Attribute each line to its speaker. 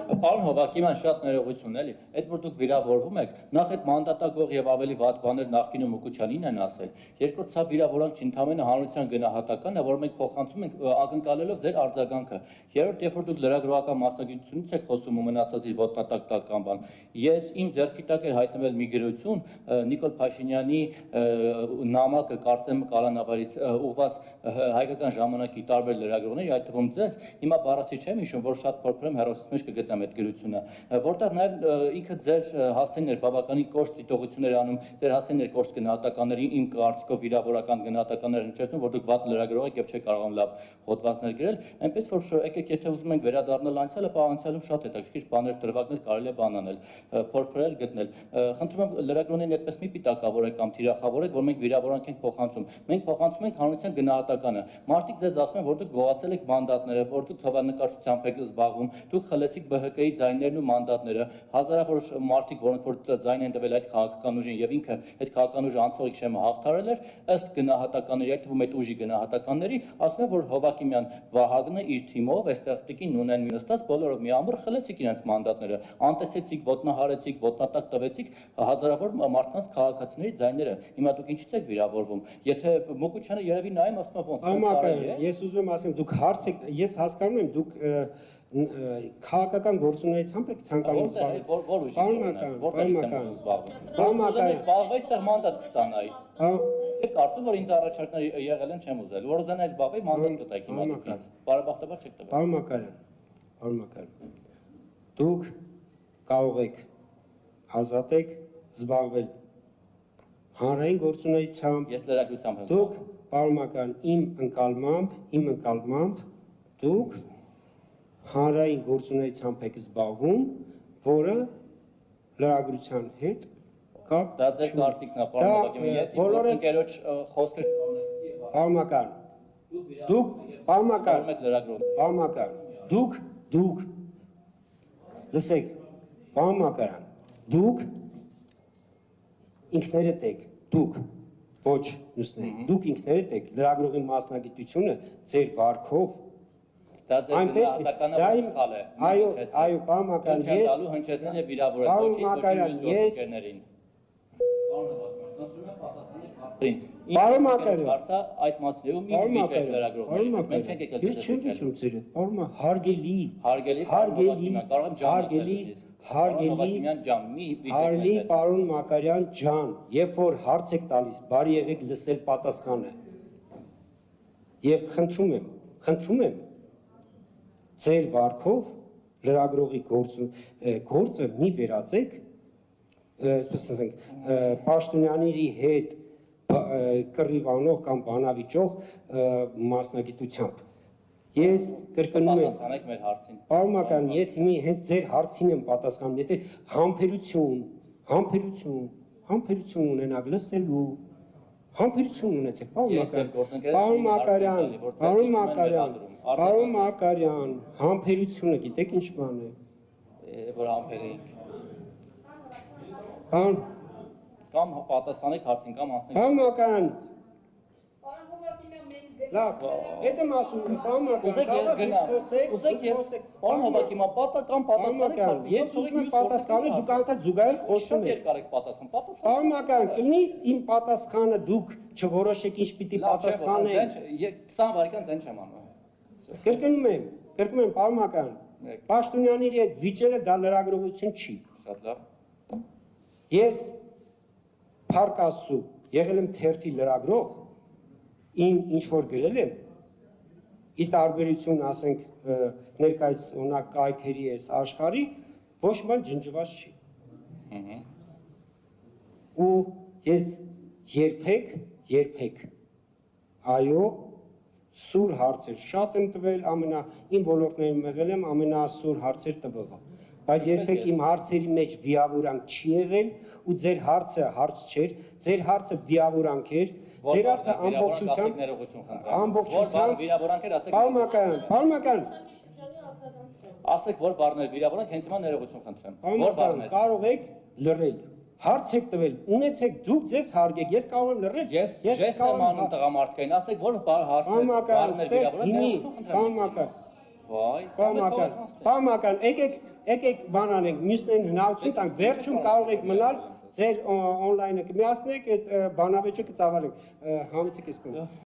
Speaker 1: Պարոն Հովակիմյան, շատ ներողություն էլի, այդ որ դուք վիրավորվում եք, նախ այդ մանդատագող եւ ավելի վատ բաներ նախկինում Մուկուչյանին են ասել, երկրորդ սա վիրավորանք չի, ընդհանրապես հանրության գնահատականն է, որ մենք փոխանցում ենք ակնկալելով ձեր արձագանքը, երրորդ երբ որ դուք լրագրողական մասնագիտությունից եք խոսում ու մնացածի ոտնատակ տական բան, ես իմ ձեռքի տակ էր հայտնվել մի գրություն Նիկոլ Փաշինյանի նամակը կարծեմ կալանավարից ուղված հայկական ժամանակի տարբեր լրագրողների, այդ թվում ձեզ, հիմա բառացի չեմ հիշում, որ շատ փորձում եմ հեռուստուց մեջ կգտնեմ այդ գրությունը, որտեղ նաև ինքը ձեր հասցեին էր բավականին կոշտ դիտողություններ անում, ձեր հասցեին էր կոշտ գնահատականների, իմ կարծիքով վիրավորական գնահատականներ հնչեցնում, որ դուք վատ լրագրող եք եւ չեք կարողանում լավ հոդվածներ գրել, այնպես որ եկեք եթե ուզում ենք վերադառնալ անցյալը, անցյալում շատ հետաքրքիր բաներ դրվագներ կարելի է բան անել, փորփրել, գտնել։ Խնդրում եմ լրագրողներին այդպես մի պիտակավորեք կամ թիրախավորեք, որ մենք վիրավորանք ենք փոխանցում։ Մենք փոխանցում ենք հանրության գնահատականը։ Մարդիկ ձեզ ասում են, որ դուք գողացել եք մանդատները, որ դուք թվանկարչությամբ եք զբաղվում, դուք խլեցիք ԲՀԿ-ի ձայներն ու մանդատները։ Հազարավոր մարդիկ, որոնք որ ձայն են տվել այդ քաղաքական ուժին եւ ինքը այդ քաղաքական ուժը անցողիկ շեմը հաղթարել էր, ըստ գնահատականների, այդ թվում այդ ուժի գնահատականների, ասում են, որ Հովակիմյան Վահագնը իր թիմով այստեղ տիկին նունեն նստած բոլորով միամուռ խլեցիք իրենց մանդատները, անտեսեցիք, ոտնահարեցիք, ոտնատակ տվեցիք հազարավոր մարդկանց քաղաքացիների ձայները։ Հիմա դուք ինչից եք վիրավորվում։ Եթե Մուկուչյանը երևի նայում ասում է ոնց։
Speaker 2: Ես ուզում եմ ասեմ, դուք հարց եք, ես հասկանում եմ, դուք քաղաքական գործունեությամբ եք ցանկանում
Speaker 1: զբաղվել, այստեղ մանդատ կստանայի։ Եք կարծում որ ինձ առաջարկներ եղել են չեմ ուզել, որ ուզենայի զբաղվել մանդատ կտայք հիմա դուք։ Բարեբախտաբար չեք տվել։
Speaker 2: Պարոն Մակարյան, դուք կարող եք ազատ եք զբաղվել հանրային գործունեությամբ։
Speaker 1: Ես լրագրությամբ եմ։
Speaker 2: Դուք, պարոն Մակարյան, իմ ընկալմամբ դուք հանրային գործունեությամբ եք զբաղվում, որը լրագրության հետ կապ
Speaker 1: դա ձեր կարծիքն է, պարոն Հովակիմյան, ես իմ ընկերոջ խոսքը շարունակեցի։
Speaker 2: Պարոն Մակարյան, դուք, լսեք, պարոն Մակարյան, դուք ինքներդ եք, դուք, ոչ նույնիսկ, դուք ինքներդ եք լրագրողի մասնագիտությունը ձեր վարքով
Speaker 1: դա ձեր գնահատականը սխալ է։
Speaker 2: Այո, պարոն Մակարյան, ես
Speaker 1: հնչեցնել եւ վիրավորել
Speaker 2: պարոն Մակարյան, ես Պարոն Մակարյան,
Speaker 1: այդ մասներում իմ միջև լրագրողների մենք չենք եկել
Speaker 2: ես չեմ վիճում ձեր հետ, պարոն հարգելի, պարոն Մակարյան ջան, երբ որ հարց եք տալիս, բարի եղեք լսել պատասխանը։ Եվ խնդրում եմ ձեր վարքով լրագրողի գործը մի վերածեք, այսպես ասենք, Պաշտոնյաների հետ կռիվանող կամ բանավիճող մասնագիտությամբ։ Ես կրկնում եմ,
Speaker 1: պատասխանեք մեր հարցին։
Speaker 2: Պարոն Մակարյան, ես հիմի հենց ձեր հարցին եմ պատասխանում, եթե համբերություն ունենաք լսելու, համբերություն ունեցեք, պարոն Մակարյան, համբերությունը գիտեք ինչ բան է։
Speaker 1: Որ համբերեինք։ Կամ պատասխանեք հարցին, կամ անցնենք։
Speaker 2: Պարոն Մակարյան, լավ, հետ եմ ասում, պարոն Մակարյան, ես ուզում եմ պատասխանել, դուք անդադ զուգահեռ խոսում եք։ Պարոն Մակարյան, կլինի իմ պատասխանը դուք չորոշեք ինչ պիտի պատասխանեք։
Speaker 1: 20 վայրկյան ձեն չեմ անում։
Speaker 2: Կրկնում եմ, պարոն Մակարյան, Պաշտոնյաների հետ վիճելը դա լրագրողություն չի։
Speaker 1: Շատ լավ։
Speaker 2: Ես Փառք Աստծո եղել եմ թերթի լրագրող, ինչ որ գրել եմ, ի տարբերություն ասենք ներկայիս օրինակ կայքերի այս աշխարհի ոչ բան ջնջված չի։ Ու ես երբեք այո սուր հարցեր շատ եմ տվել, իմ ոլորտներում եղել եմ ամենասուր հարցեր տվողը, բայց երբեք իմ հարցերի մեջ վիավորանք չի եղել ու ձեր հարցը հարց չէր, ձեր հարցը վիավորանք էր, ձեր հարցը Պարոն Մակարյան,
Speaker 1: ասեք որ բառներ վիրավորանք, հենց հիմա ներողություն խնդրեմ։ Որ բառներ։
Speaker 2: Կարող եք լռել, հարց եք տվել, ունեցեք դուք ձեզ հարգեք, ես կարող եմ լռել։
Speaker 1: Ես ժեստ եմ անում տղամարդկային, ասեք որ բառներ վիրավորանք, ներողություն խնդրեմ։
Speaker 2: Պարոն Մակարյան, եկեք եկեք բան անենք, մյուսներին հնարություն տանք, վերջում կարող եք մնալ ձեր on-line-ը կմիացնեք, այդ բանավեճը կծավալենք, համեցեք ես կոմ։